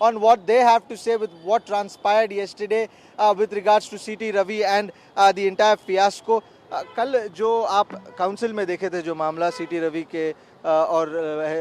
on what they have to say with what transpired yesterday with regards to CT Ravi and the entire fiasco. कल जो आप council में देखे थे जो मामला CT रवि के और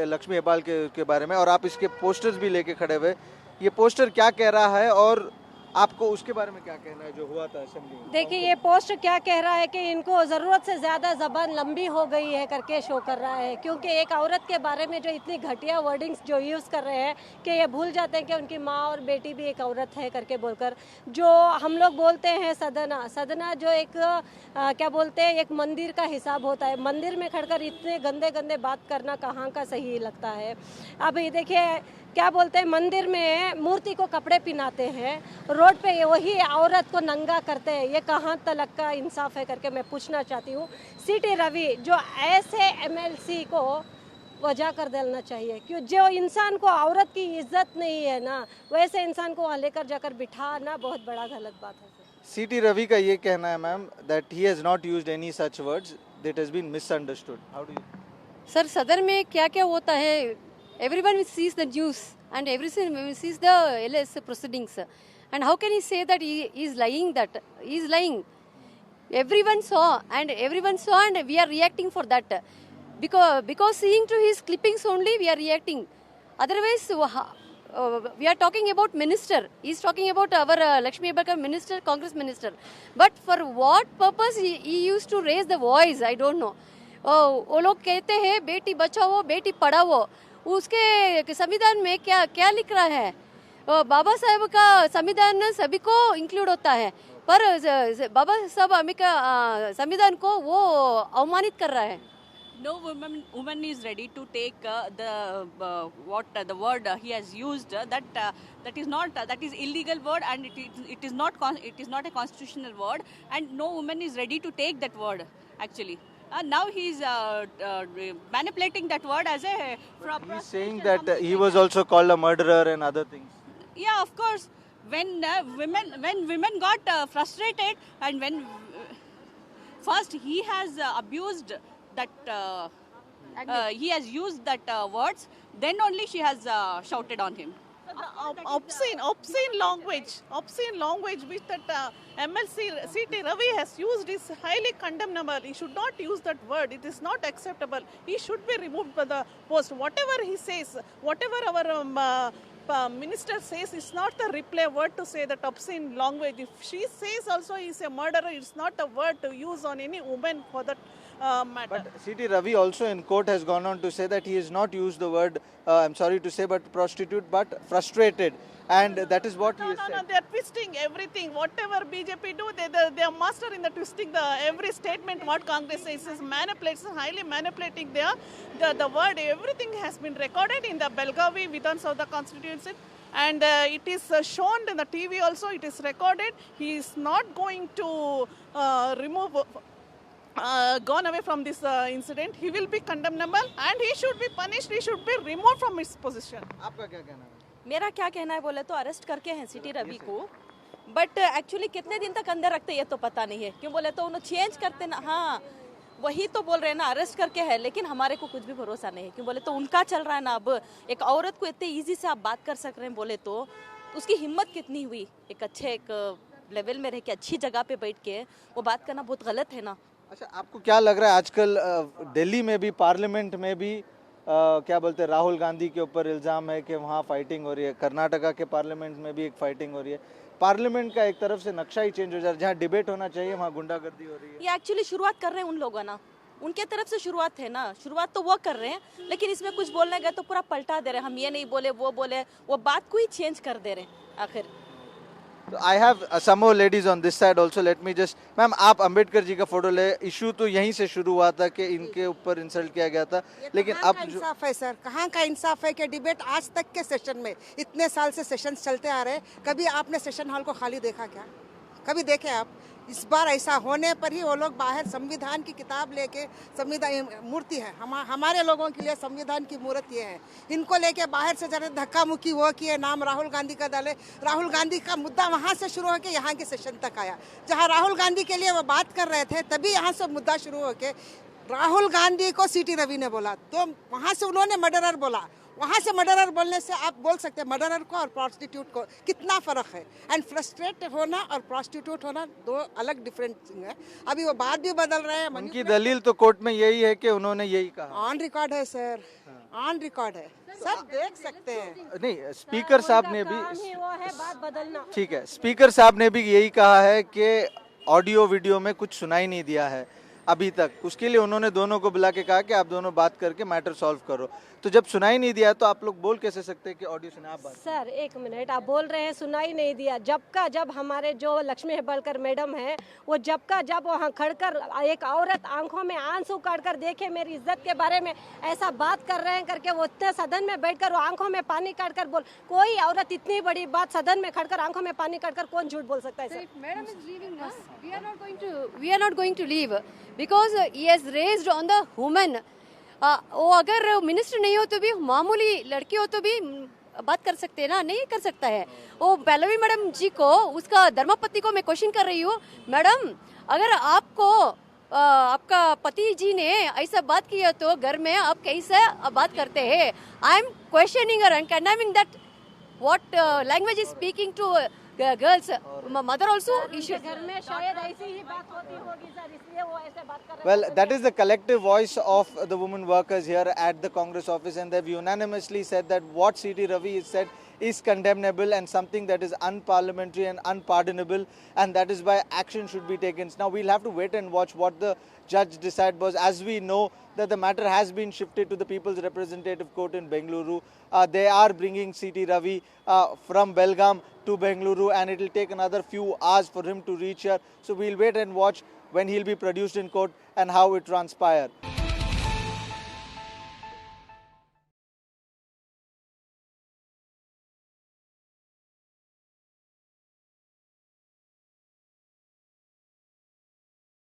लक्ष्मी हेब्बाल के बारे में, और आप इसके पोस्टर्स भी लेके खड़े हुए, ये पोस्टर क्या कह रहा है और आपको उसके बारे में क्या कहना है जो हुआ था असेंबली में? देखिए, ये पोस्ट क्या कह रहा है कि इनको ज़रूरत से ज़्यादा ज़बान लंबी हो गई है करके शो कर रहा है, क्योंकि एक औरत के बारे में जो इतनी घटिया वर्डिंग्स जो यूज़ कर रहे हैं कि ये भूल जाते हैं कि उनकी माँ और बेटी भी एक औरत है करके बोलकर, जो हम लोग बोलते हैं सदना जो एक क्या बोलते हैं, एक मंदिर का हिसाब होता है। मंदिर में खड़कर इतने गंदे गंदे बात करना कहाँ का सही लगता है। अब ये देखिए, क्या बोलते हैं, मंदिर में मूर्ति को कपड़े पहनाते हैं, रोड पे वही औरत को नंगा करते हैं, ये कहाँ तक का इंसाफ है करके मैं पूछना चाहती हूँ। CT रवि जो ऐसे MLC को वजह कर देना चाहिए, क्यों जो इंसान को औरत की इज्जत नहीं है ना, वैसे इंसान को वहाँ लेकर जाकर बिठाना बहुत बड़ा गलत बात है। CT रवि का ये कहना है ma'am that he has not used any such words, that has been misunderstood. How do you? Sir, सदन में क्या क्या होता है, everyone sees the news and everyone sees the LS proceedings, and how can he say that he is lying? That he is lying. Everyone saw and we are reacting for that, because seeing to his clippings only we are reacting. Otherwise we are talking about minister, he is talking about our Lakshmi Hebbal minister, Congress minister, but for what purpose he used to raise the voice, I don't know. वो लोग कहते हैं बेटी बचाओ बेटी पढ़ाओ, उसके संविधान में क्या क्या लिख रहा है? बाबा साहब का संविधान सभी को इंक्लूड होता है, पर बाबा साहब का संविधान को वो अवमानित कर रहा है। No woman is ready to take the word he has used, that is illegal word, and it is not a constitutional word, and no woman is ready to take that word actually. Now he is manipulating that word as a. He's saying that he was also called a murderer and other things. Yeah, of course. When women got frustrated, and when first he has abused that, he has used that words, then only she has shouted on him. Obscene language which that MLC CT Ravi has used is highly condemnable. He should not use that word. It is not acceptable. He should be removed from the post. Whatever he says, whatever our minister says, is not the reply word to say that obscene language. If she says also he is a murderer, it's not a word to use on any woman for that matter. But CT Ravi also in court has gone on to say that he has not used the word, I'm sorry to say, but prostitute, but frustrated. And that is what he has said. No, they are twisting everything. Whatever BJP do, they are master in the twisting the every statement what Congress says is manipulates, highly manipulating the word. Everything has been recorded in the Belgavi Vidhan Sabha constituency, and it is shown in the TV also. It is recorded. He is not going to gone away from this incident. He will be condemnable and he should be punished. He should be removed from his position. आपका क्या कहना है? मेरा क्या कहना है बोले तो अरेस्ट करके हैं CT रवि को, बट एक्चुअली कितने दिन तक अंदर रखते ये तो पता नहीं है। क्यों बोले तो उन्हें चेंज करते ना, हाँ वही तो बोल रहे हैं ना, अरेस्ट करके है, लेकिन हमारे को कुछ भी भरोसा नहीं है। क्यों बोले तो उनका चल रहा है ना। अब एक औरत को इतने ईजी से आप बात कर सक रहे हैं बोले तो उसकी हिम्मत कितनी हुई, एक अच्छे एक लेवल में रह के अच्छी जगह पे बैठ के वो बात करना बहुत गलत है ना। अच्छा, आपको क्या लग रहा है आजकल दिल्ली में भी पार्लियामेंट में भी क्या बोलते हैं, राहुल गांधी के ऊपर इल्ज़ाम है कि वहाँ फाइटिंग हो रही है, कर्नाटका के पार्लियामेंट में भी एक फाइटिंग हो रही है, पार्लियामेंट का एक तरफ से नक्शा ही चेंज हो जा रहा है, जहाँ डिबेट होना चाहिए वहाँ गुंडागर्दी हो रही है। ये एक्चुअली शुरुआत कर रहे हैं उन लोगों ना, उनके तरफ से शुरुआत है ना, शुरुआत तो वो कर रहे हैं, लेकिन इसमें कुछ बोलने गए तो पूरा पलटा दे रहे हैं, हम ये नहीं बोले वो बोले, वो बात को ही चेंज कर दे रहे हैं आखिर। I have some more ladies on this side also. Let me just, ma'am आप अंबेडकर जी का फोटो ले, इशू तो यहीं से शुरू हुआ था कि इनके ऊपर इंसल्ट किया गया था, लेकिन अब इंसाफ है सर, कहाँ का इंसाफ है कि डिबेट आज तक के सेशन में, इतने साल से सेशन चलते आ रहे, कभी आपने सेशन हॉल को खाली देखा क्या? कभी देखे आप? इस बार ऐसा होने पर ही वो लोग बाहर संविधान की किताब लेके, संविधान मूर्ति है हमारे लोगों के लिए, संविधान की मूर्त ये है, इनको लेके बाहर से जरा धक्का मुक्की वो किए, नाम राहुल गांधी का डाले, राहुल गांधी का मुद्दा वहाँ से शुरू होकर यहाँ के सेशन तक आया, जहाँ राहुल गांधी के लिए वो बात कर रहे थे तभी यहाँ से मुद्दा शुरू होके राहुल गांधी को CT रवि ने बोला, तो वहाँ से उन्होंने मर्डरर बोला, वहाँ से मर्डरर बोलने से आप बोल सकते हैं मर्डरर को और प्रॉस्टिट्यूट को कितना फ़र्क है। एंड फ्रस्ट्रेट होना और प्रॉस्टिट्यूट होना दो अलग डिफरेंट थिंग है। अभी वो बात भी बदल रहे हैं। उनकी दलील तो कोर्ट में यही है कि उन्होंने यही कहा। ऑन रिकॉर्ड है सर, ऑन रिकॉर्ड है, सब देख सकते हैं। नहीं, स्पीकर साहब ने भी, काम ही वो है बात बदलना। ठीक है, स्पीकर साहब ने भी यही कहा है कि ऑडियो वीडियो में कुछ सुनाई नहीं दिया है अभी तक। उसके लिए उन्होंने दोनों को बुला के कहा कि आप दोनों बात करके मैटर सॉल्व करो। तो जब सुनाई नहीं दिया तो आप लोग बोल कैसे सकते हैं कि ऑडियो सुना? आप बात सर एक मिनट, आप बोल रहे हैं सुनाई नहीं दिया। जब हमारे जो लक्ष्मी हेब्बालकर मैडम है वो जब वहाँ खड़कर एक औरत आंखों में आंसू काटकर देखे मेरी इज्जत के बारे में ऐसा बात कर रहे हैं करके, वो इतने सदन में बैठकर वो आंखों में पानी काटकर बोल, कोई औरत इतनी बड़ी बात सदन में खड़कर आंखों में पानी काटकर कौन झूठ बोल सकता है sir? Madam is leaving us. We are not going to leave because he has raised on the woman. वो अगर मिनिस्टर नहीं हो तो भी मामूली लड़की हो तो भी बात कर सकते हैं ना, नहीं कर सकता है। वो पहलवी मैडम जी को, उसका धर्मपति को मैं क्वेश्चन कर रही हूँ, मैडम अगर आपको आपका पति जी ने ऐसा बात किया तो घर में आप कैसे बात करते हैं? I am questioning and condemning that what language is speaking to girls mother also. घर में शायद ऐसी ही बात होती होगी सर, इसलिए वो ऐसे बात कर रहे हैं। Well, that is the collective voice of the women workers here at the Congress office, and they've unanimously said that what C.T. Ravi has said is condemnable and something that is unparliamentary and unpardonable, and that is why action should be taken. Now we'll have to wait and watch what the judge decides, because as we know that the matter has been shifted to the People's Representative Court in Bengaluru. They are bringing C.T. Ravi from Belgaum to Bengaluru, and it will take another few hours for him to reach here. So we'll wait and watch when he'll be produced in court and how it transpires.